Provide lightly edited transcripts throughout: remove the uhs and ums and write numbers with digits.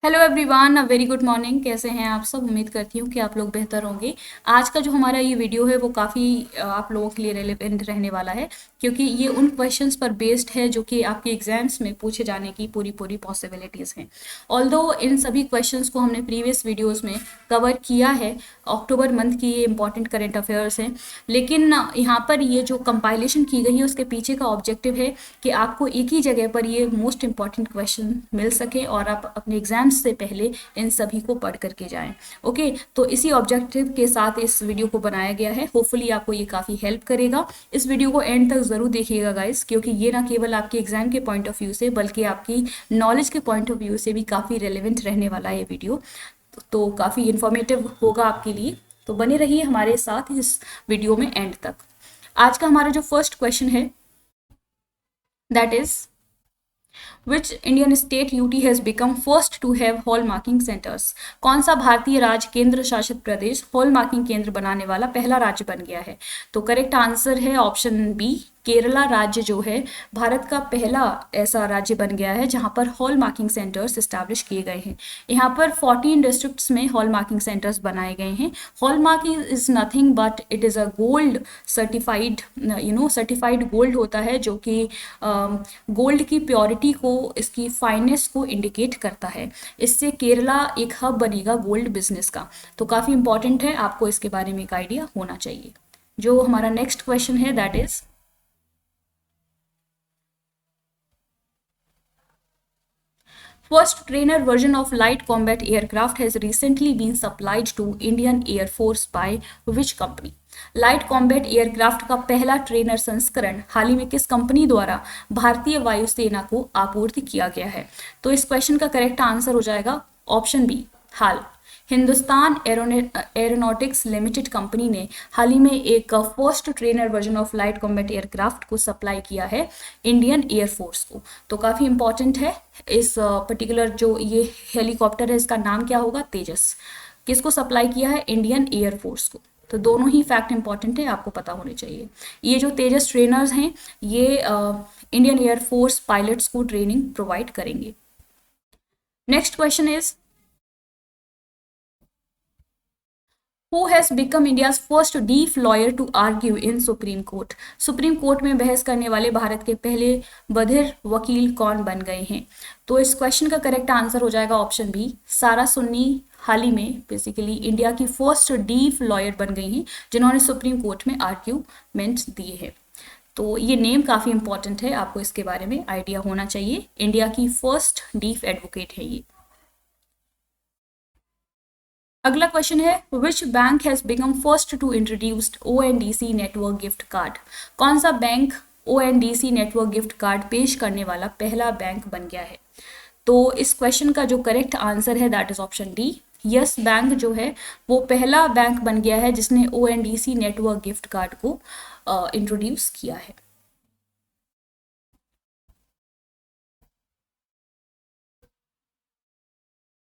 Hello everyone, a very good morning. कैसे हैं आप सब? उम्मीद करती हूँ कि आप लोग बेहतर होंगे। आज का जो हमारा ये वीडियो है वो काफ़ी आप लोगों के लिए रेलेवेंट रहने वाला है, क्योंकि ये उन क्वेश्चंस पर बेस्ड है जो कि आपके एग्जाम्स में पूछे जाने की पूरी पूरी पॉसिबिलिटीज़ हैं। ऑल्दो इन सभी क्वेश्चंस को हमने प्रीवियस वीडियोज़ में कवर किया है। अक्टूबर मंथ की ये इंपॉर्टेंट करेंट अफेयर्स हैं, लेकिन यहाँ पर ये जो कंपाइलेशन की गई है उसके पीछे का ऑब्जेक्टिव है कि आपको एक ही जगह पर ये मोस्ट इंपॉर्टेंट क्वेश्चन मिल सके और आप अपने एग्जाम्स से पहले इन सभी को पढ़ करके जाएं। ओके, तो इसी ऑब्जेक्टिव के साथ इस वीडियो को बनाया गया है। होपफुली आपको ये काफ़ी हेल्प करेगा। इस वीडियो को एंड तक ज़रूर देखिएगा गाइस, क्योंकि ये ना केवल आपके एग्जाम के पॉइंट ऑफ व्यू से बल्कि आपकी नॉलेज के पॉइंट ऑफ व्यू से भी काफ़ी रेलिवेंट रहने वाला है ये वीडियो। तो काफ़ी इन्फॉर्मेटिव होगा आपके लिए। तो बने रहिए हमारे साथ इस वीडियो में एंड तक। आज का हमारा जो फर्स्ट क्वेश्चन है that is which Indian state UT has become first to have hallmarking centres. कौन सा भारतीय राज्य केंद्र शासित प्रदेश हॉल मार्किंग केंद्र बनाने वाला पहला राज्य बन गया है? तो करेक्ट आंसर है ऑप्शन बी, केरला राज्य जो है भारत का पहला ऐसा राज्य बन गया है जहां पर हॉल मार्किंग सेंटर्स इस्टेब्लिश किए गए हैं। यहाँ पर 14 डिस्ट्रिक्ट्स में हॉल मार्किंग सेंटर्स बनाए गए हैं। Hall marking is nothing but it is a gold certified, certified gold होता है, जो कि गोल्ड की प्योरिटी को, इसकी फाइनेस को इंडिकेट करता है। इससे केरला एक हब बनेगा गोल्ड बिजनेस का। तो काफ़ी इंपॉर्टेंट है, आपको इसके बारे में एक आइडिया होना चाहिए। जो हमारा नेक्स्ट क्वेश्चन है that is first trainer version of light combat aircraft has recently been supplied to Indian Air Force by which company? Light combat aircraft का पहला ट्रेनर संस्करण हाल ही में किस कंपनी द्वारा भारतीय वायुसेना को आपूर्ति किया गया है? तो इस क्वेश्चन का करेक्ट आंसर हो जाएगा ऑप्शन बी, हाल। हिंदुस्तान एरोनॉटिक्स लिमिटेड कंपनी ने हाल ही में एक first trainer version of light combat aircraft को सप्लाई किया है इंडियन एयरफोर्स को। तो काफ़ी इंपॉर्टेंट है। इस पर्टिकुलर जो ये हेलीकॉप्टर है इसका नाम क्या होगा? तेजस। किसको सप्लाई किया है? इंडियन एयरफोर्स को। तो दोनों ही फैक्ट इंपॉर्टेंट है, आपको पता होने चाहिए। ये जो तेजस ट्रेनर्स हैं ये इंडियन एयरफोर्स पायलट्स को ट्रेनिंग प्रोवाइड करेंगे। Next question is Who has become India's first deaf lawyer to argue in Supreme Court? Supreme court में बहस करने वाले भारत के पहले बधिर वकील कौन बन गए हैं? तो इस क्वेश्चन का करेक्ट आंसर हो जाएगा ऑप्शन बी, सारा सुन्नी। हाल ही में बेसिकली इंडिया की फर्स्ट डीफ लॉयर बन गई हैं जिन्होंने सुप्रीम कोर्ट में आर्ग्यूमेंट्स दिए हैं। तो ये नेम काफ़ी इंपॉर्टेंट है, आपको इसके बारे में आइडिया होना चाहिए। इंडिया की फर्स्ट डीफ एडवोकेट है ये। अगला क्वेश्चन है which bank has become first to introduced ONDC network gift card? कौन सा bank ONDC network gift card पेश करने वाला पहला बैंक बन गया है? तो इस क्वेश्चन का जो करेक्ट आंसर है that is option D, yes bank जो है वो पहला बैंक बन गया है जिसने ओएनडीसी नेटवर्क गिफ्ट कार्ड को इंट्रोड्यूस किया है।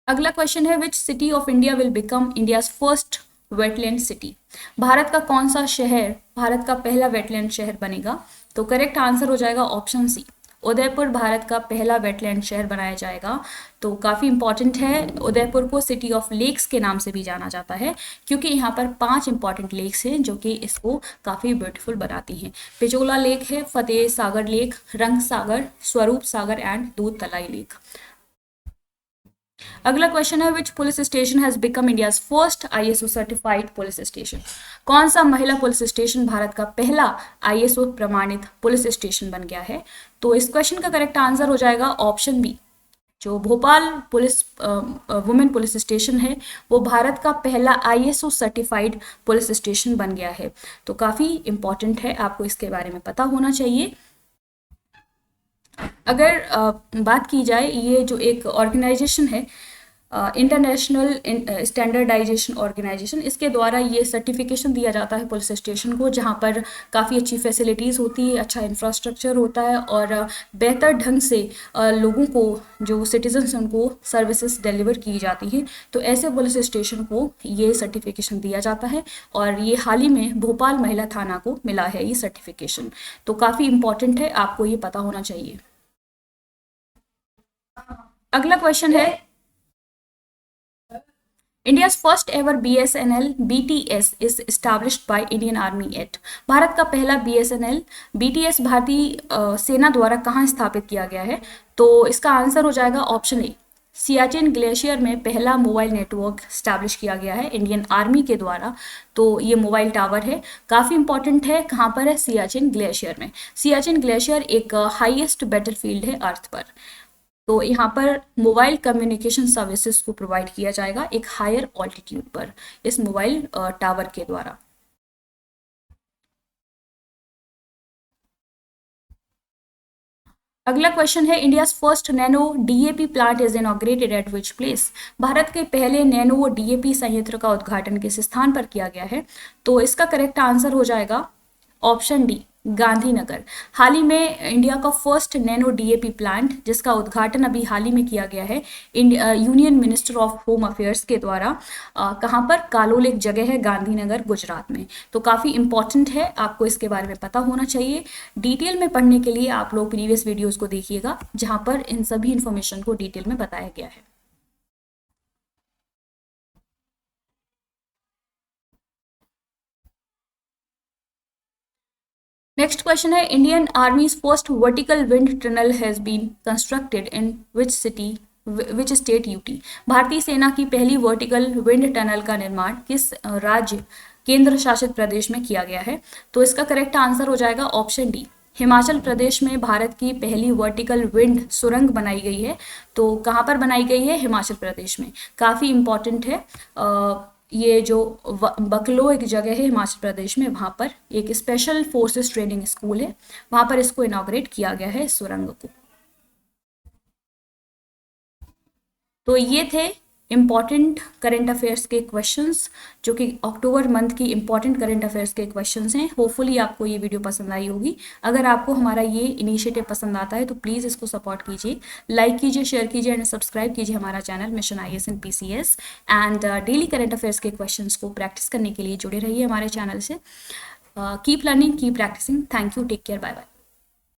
अगला क्वेश्चन है which city of India will become India's first wetland city? Bharat का कौन सा शहर भारत का पहला वेटलैंड शहर बनेगा? तो करेक्ट आंसर हो जाएगा ऑप्शन सी, उदयपुर भारत का पहला वेटलैंड शहर बनाया जाएगा। तो काफ़ी इंपॉर्टेंट है। उदयपुर को सिटी ऑफ लेक्स के नाम से भी जाना जाता है, क्योंकि यहाँ पर 5 इंपॉर्टेंट लेक्स हैं जो कि इसको काफ़ी ब्यूटीफुल बनाती हैं। पिचोला लेक है, फतेह सागर लेक, रंग सागर, स्वरूप सागर एंड दूध तलाई लेक। अगला क्वेश्चन है which police station has become India's first ISO certified police station? कौन सा महिला पुलिस स्टेशन भारत का पहला आईएसओ प्रमाणित पुलिस स्टेशन बन गया है? तो इस क्वेश्चन का करेक्ट आंसर हो जाएगा ऑप्शन बी, जो Bhopal police women police station है वो भारत का पहला आईएसओ सर्टिफाइड पुलिस स्टेशन बन गया है। तो काफ़ी इंपॉर्टेंट है, आपको इसके बारे में पता होना चाहिए। अगर बात की जाए, ये जो एक ऑर्गेनाइजेशन है इंटरनेशनल स्टैंडर्डाइजेशन ऑर्गेनाइजेशन, इसके द्वारा ये सर्टिफिकेशन दिया जाता है पुलिस स्टेशन को, जहाँ पर काफ़ी अच्छी फैसिलिटीज़ होती है, अच्छा इंफ्रास्ट्रक्चर होता है और बेहतर ढंग से लोगों को, जो सिटीजन्स उनको सर्विसेज डिलीवर की जाती हैं। तो ऐसे पुलिस स्टेशन को ये सर्टिफिकेशन दिया जाता है और ये हाल ही में भोपाल महिला थाना को मिला है ये सर्टिफिकेशन। तो काफ़ी इंपॉर्टेंट है, आपको ये पता होना चाहिए। अगला क्वेश्चन है India's first ever BSNL BTS is established by Indian Army at। Bharat का पहला BSNL BTS भारतीय सेना द्वारा कहाँ स्थापित किया गया है? तो इसका आंसर हो जाएगा ऑप्शन ए, सियाचिन ग्लेशियर में पहला मोबाइल नेटवर्क स्टैब्लिश किया गया है इंडियन आर्मी के द्वारा। तो ये मोबाइल टावर है, काफ़ी इंपॉर्टेंट है। कहाँ पर है? सियाचिन ग्लेशियर में। सियाचिन ग्लेशियर एक हाईएस्ट बैटलफील्ड है अर्थ पर। तो यहाँ पर मोबाइल कम्युनिकेशन सर्विसेज को प्रोवाइड किया जाएगा एक हायर ऑल्टीट्यूड पर इस मोबाइल टावर के द्वारा। अगला क्वेश्चन है, India's first nano DAP plant is inaugurated eight which place? Bharat के पहले नैनो डीएपी संयंत्र का उद्घाटन किस स्थान पर किया गया है? तो इसका करेक्ट आंसर हो जाएगा ऑप्शन डी, गांधीनगर। हाल ही में इंडिया का फर्स्ट नैनो डीएपी प्लांट जिसका उद्घाटन अभी हाल ही में किया गया है union minister of home affairs के द्वारा। कहाँ पर? कालोल एक जगह है गांधीनगर गुजरात में। तो काफ़ी इंपॉर्टेंट है, आपको इसके बारे में पता होना चाहिए। डिटेल में पढ़ने के लिए आप लोग प्रीवियस वीडियोज़ को देखिएगा जहाँ पर इन सभी इन्फॉर्मेशन को डिटेल में बताया गया है। नेक्स्ट क्वेश्चन है, Indian army's first vertical wind tunnel has been constructed in which city which state UT? भारतीय सेना की पहली वर्टिकल विंड टनल का निर्माण किस राज्य केंद्र शासित प्रदेश में किया गया है? तो इसका करेक्ट आंसर हो जाएगा ऑप्शन डी, हिमाचल प्रदेश में भारत की पहली वर्टिकल विंड सुरंग बनाई गई है। तो कहाँ पर बनाई गई है? हिमाचल प्रदेश में। काफ़ी इंपॉर्टेंट है। ये जो बकलो एक जगह है हिमाचल प्रदेश में, वहाँ पर एक स्पेशल फोर्सेस ट्रेनिंग स्कूल है, वहाँ पर इसको इनॉग्रेट किया गया है इस सुरंग को। तो ये थे इम्पॉर्टेंट करेंट अफेयर्स के क्वेश्चंस जो कि अक्टूबर मंथ की इम्पॉर्टेंट करेंट अफेयर्स के क्वेश्चंस हैं। होपफुली आपको ये वीडियो पसंद आई होगी। अगर आपको हमारा ये इनिशिएटिव पसंद आता है तो प्लीज़ इसको सपोर्ट कीजिए, लाइक कीजिए, शेयर कीजिए एंड सब्सक्राइब कीजिए हमारा चैनल मिशन IAS इन PCS। And daily current affairs के क्वेश्चंस को प्रैक्टिस करने के लिए जुड़े रहिए हमारे चैनल से। Keep learning, keep practicing. Thank you, take care, bye bye.